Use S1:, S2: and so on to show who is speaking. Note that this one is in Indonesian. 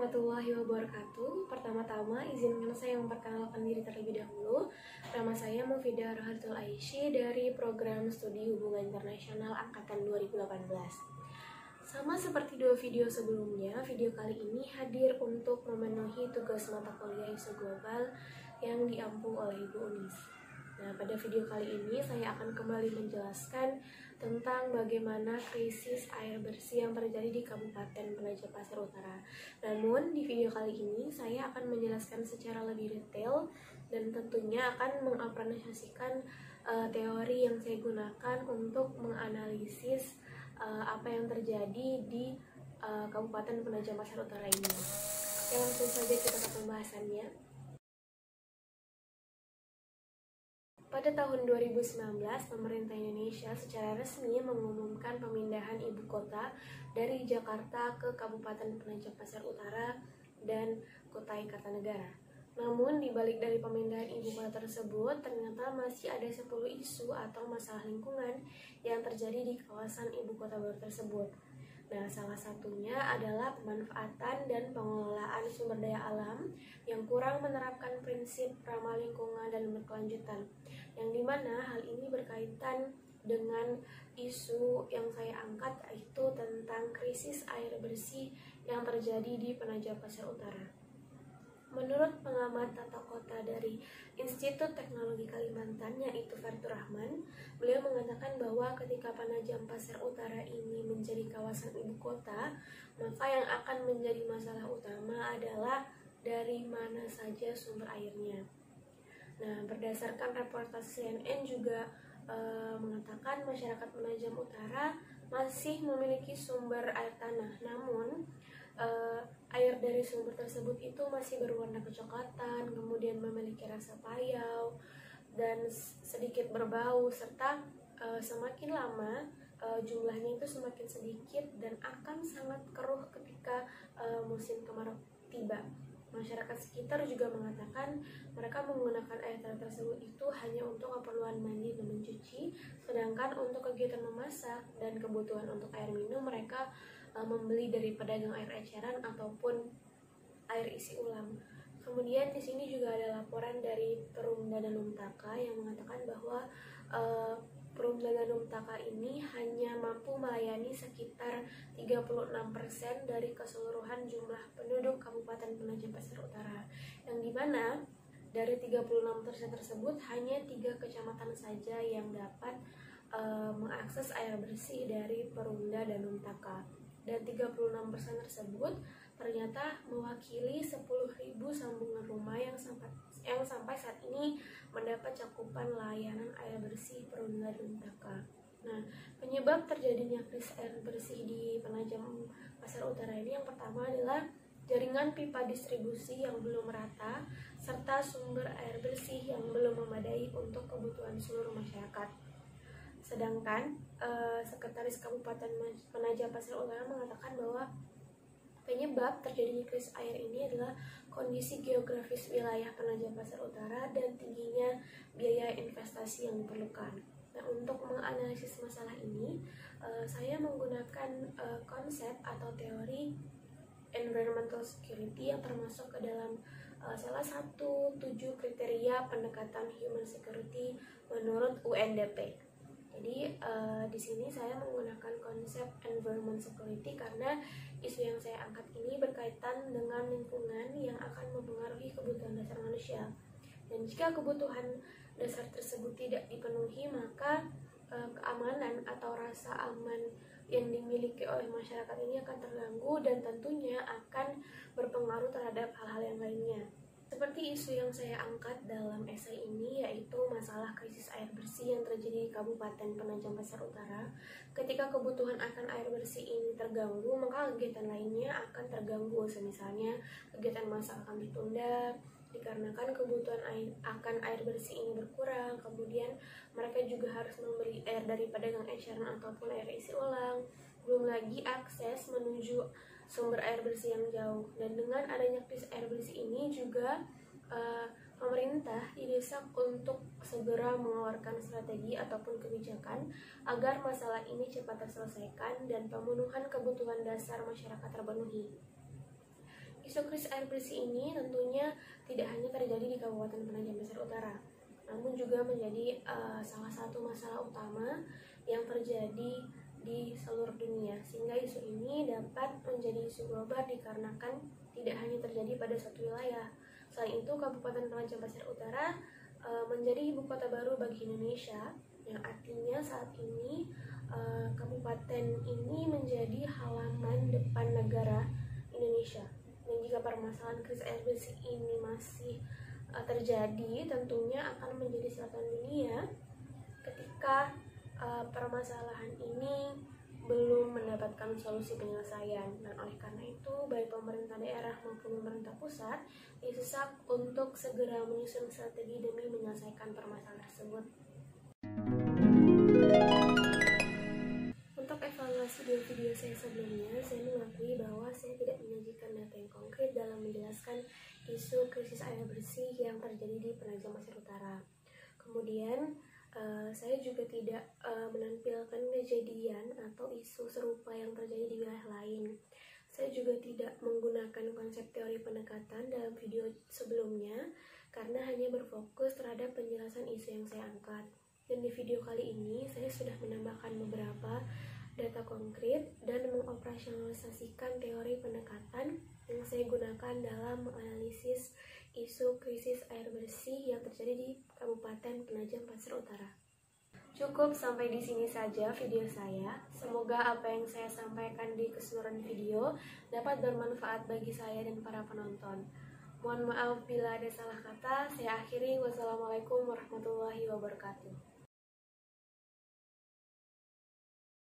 S1: warahmatullahi wabarakatuh. Pertama-tama izinkan saya memperkenalkan diri terlebih dahulu. Nama saya Mufidah Rohatul Aishi dari Program Studi Hubungan Internasional Angkatan 2018. Sama seperti dua video sebelumnya, video kali ini hadir untuk memenuhi tugas mata kuliah isu global yang diampu oleh Ibu Unis. Nah, pada video kali ini saya akan kembali menjelaskan tentang bagaimana krisis air bersih yang terjadi di Kabupaten Penajam Pasir Utara. Namun, di video kali ini saya akan menjelaskan secara lebih detail dan tentunya akan mengapresiasikan teori yang saya gunakan untuk menganalisis apa yang terjadi di Kabupaten Penajam Pasir Utara ini. Oke, langsung saja kita ke pembahasannya. Pada tahun 2019, pemerintah Indonesia secara resmi mengumumkan pemindahan ibu kota dari Jakarta ke Kabupaten Penajam Pasir Utara dan Kutai Kartanegara. Namun, di balik dari pemindahan ibu kota tersebut, ternyata masih ada 10 isu atau masalah lingkungan yang terjadi di kawasan ibu kota baru tersebut. Nah, salah satunya adalah pemanfaatan dan pengelolaan sumber daya alam yang kurang menerapkan prinsip ramah lingkungan dan berkelanjutan, yang dimana hal ini berkaitan dengan isu yang saya angkat, yaitu tentang krisis air bersih yang terjadi di Penajam Pasir Utara. Menurut pengamat tata kota dari Institut Teknologi Kalimantan, yaitu Fertur Rahman, beliau mengatakan bahwa ketika Penajam Pasir Utara ini menjadi kawasan ibu kota, maka yang akan menjadi masalah utama adalah dari mana saja sumber airnya. Nah, berdasarkan reportase CNN juga mengatakan masyarakat Penajam Utara masih memiliki sumber air tanah, namun air dari sumber tersebut itu masih berwarna kecoklatan, kemudian memiliki rasa payau dan sedikit berbau, serta semakin lama jumlahnya itu semakin sedikit dan akan sangat keruh ketika musim kemarau tiba. Masyarakat sekitar juga mengatakan mereka menggunakan air tanah tersebut itu hanya untuk keperluan mandi dan mencuci, sedangkan untuk kegiatan memasak dan kebutuhan untuk air minum mereka membeli dari pedagang air eceran ataupun air isi ulang. Kemudian di sini juga ada laporan dari Perumda Danum Taka yang mengatakan bahwa Perumda Danum Taka ini hanya mampu melayani sekitar 36% dari keseluruhan jumlah penduduk Kabupaten Penajam Pasir Utara, yang dimana dari 36% tersebut hanya 3 kecamatan saja yang dapat mengakses air bersih dari Perumda Danum Taka. Dan 36% tersebut ternyata mewakili 10.000 sambungan rumah yang sampai saat ini mendapat cakupan layanan air bersih Perumda Danum Taka. Nah, penyebab terjadinya krisis air bersih di Penajam Pasir Utara ini yang pertama adalah jaringan pipa distribusi yang belum merata serta sumber air bersih yang belum memadai untuk kebutuhan seluruh masyarakat. Sedangkan Sekretaris Kabupaten Penajam Pasir Utara mengatakan bahwa penyebab terjadinya krisis air ini adalah kondisi geografis wilayah Penajam Pasir Utara dan tingginya biaya investasi yang diperlukan. Nah, untuk menganalisis masalah ini, saya menggunakan konsep atau teori environmental security yang termasuk ke dalam salah satu 7 kriteria pendekatan human security menurut UNDP. Jadi di sini saya menggunakan konsep environment security karena isu yang saya angkat ini berkaitan dengan lingkungan yang akan mempengaruhi kebutuhan dasar manusia. Dan jika kebutuhan dasar tersebut tidak dipenuhi, maka keamanan atau rasa aman yang dimiliki oleh masyarakat ini akan terganggu dan tentunya akan berpengaruh terhadap hal-hal yang lainnya. Seperti isu yang saya angkat dalam esai ini, yaitu masalah krisis air bersih yang terjadi di Kabupaten Penajam Pasir Utara. Ketika kebutuhan akan air bersih ini terganggu, maka kegiatan lainnya akan terganggu. Misalnya kegiatan masak akan ditunda dikarenakan kebutuhan akan air bersih ini berkurang. Kemudian mereka juga harus membeli air dari pedagang eceran ataupun air isi ulang. Belum lagi akses menuju sumber air bersih yang jauh. Dan dengan adanya krisis air bersih ini juga pemerintah didesak untuk segera mengeluarkan strategi ataupun kebijakan agar masalah ini cepat terselesaikan dan pemenuhan kebutuhan dasar masyarakat terpenuhi. Isu krisis air bersih ini tentunya tidak hanya terjadi di Kabupaten Penajam Pasir Utara, namun juga menjadi salah satu masalah utama yang terjadi di seluruh dunia, sehingga isu ini dapat menjadi isu global dikarenakan tidak hanya terjadi pada satu wilayah. Selain itu, Kabupaten Penajam Pasir Utara menjadi ibu kota baru bagi Indonesia, yang artinya saat ini kabupaten ini menjadi halaman depan negara Indonesia. Dan jika permasalahan krisis air bersih ini masih terjadi, tentunya akan menjadi sorotan dunia ketika permasalahan ini belum mendapatkan solusi penyelesaian. Dan oleh karena itu, baik pemerintah daerah maupun pemerintah pusat didesak untuk segera menyusun strategi demi menyelesaikan permasalahan tersebut. Untuk evaluasi dari video saya sebelumnya, saya mengakui bahwa saya tidak menyajikan data yang konkret dalam menjelaskan isu krisis air bersih yang terjadi di Penajam Pasir Utara. Kemudian, saya juga tidak menampilkan kejadian atau isu serupa yang terjadi di wilayah lain. Saya juga tidak menggunakan konsep teori pendekatan dalam video sebelumnya karena hanya berfokus terhadap penjelasan isu yang saya angkat. Dan di video kali ini, saya sudah menambahkan beberapa data konkret dan mengoperasionalisasikan teori pendekatan yang saya gunakan dalam menganalisis isu krisis air bersih yang terjadi di Kabupaten Penajam Pasir Utara. Cukup sampai di sini saja video saya. Semoga apa yang saya sampaikan di keseluruhan video dapat bermanfaat bagi saya dan para penonton. Mohon maaf bila ada salah kata. Saya akhiri. Wassalamualaikum warahmatullahi wabarakatuh.